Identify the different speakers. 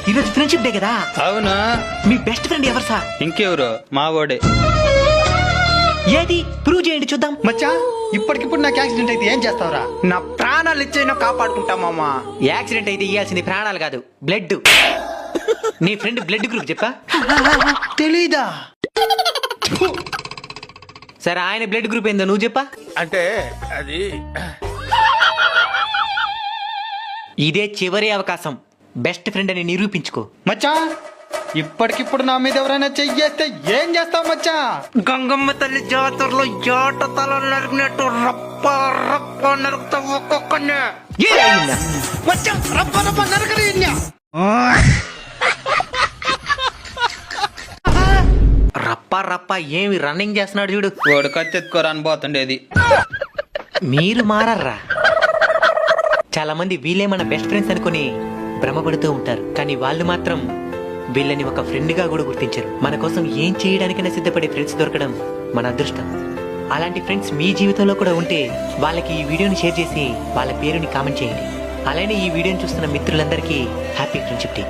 Speaker 1: ఈరోజు friendship day కదా.
Speaker 2: అవునా?
Speaker 1: మీ బెస్ట్ ఫ్రెండ్ ఎవరు సార్?
Speaker 2: ఇంకెవరు? మావోడే.
Speaker 1: ఏది ప్రూవ్ చేయండి చూద్దాం.
Speaker 3: మచ్చా ఇప్పటికిప్పుడు నాకు యాక్సిడెంట్ అయితే ఏం చేస్తావురా?
Speaker 4: నా ప్రాణాలు ఇచ్చైనా కాపాడుకుంటామమ్మా.
Speaker 1: యాక్సిడెంట్ అయితే ఇయ్యాల్సింది ప్రాణాలు కాదు, బ్లడ్. నీ ఫ్రెండ్ బ్లడ్ గ్రూప్ చెప్పా?
Speaker 3: తెలీదా?
Speaker 1: సరే ఆయన బ్లడ్ గ్రూప్ ఏందో నువ్వు చెప్పా.
Speaker 4: అంటే అది
Speaker 1: ఇదే చివరి అవకాశం, బెస్ట్ ఫ్రెండ్ అని నిరూపించుకో.
Speaker 3: మచ్చా ఇప్పటికిప్పుడు నా మీద ఎవరైనా చెయ్యేస్తే ఏం చేస్తావు మచ్చా?
Speaker 4: గంగమ్మ తల్లి జాతరలో జాట తల నరికినట్టు రప్ప రప్ప నరుకుతా ఒక్కొక్కనే.
Speaker 1: ఏ అయిందా?
Speaker 3: మచ్చా రప్ప రప్ప నరకలి ఇన్యా.
Speaker 1: రప్ప రప్ప ఏమి రన్నింగ్ చేస్తున్నాడు చూడు.
Speaker 2: వాడు కత్తెత్తుకోరాని పోతుండేది.
Speaker 1: మీరు మారర్రా. చాలా మంది వీళ్ళే మన బెస్ట్ ఫ్రెండ్స్ అనుకుని భ్రమపడుతూ ఉంటారు, కానీ వాళ్ళు మాత్రం వీళ్ళని ఒక ఫ్రెండ్ గా కూడా గుర్తించరు. మన కోసం ఏం చేయడానికైనా సిద్ధపడే ఫ్రెండ్స్ దొరకడం మన అదృష్టం. అలాంటి ఫ్రెండ్స్ మీ జీవితంలో కూడా ఉంటే వాళ్ళకి ఈ వీడియోని షేర్ చేసి వాళ్ళ పేరుని కామెంట్ చేయండి. అలానే ఈ వీడియోని చూస్తున్న మిత్రులందరికీ హ్యాపీ ఫ్రెండ్షిప్ డే.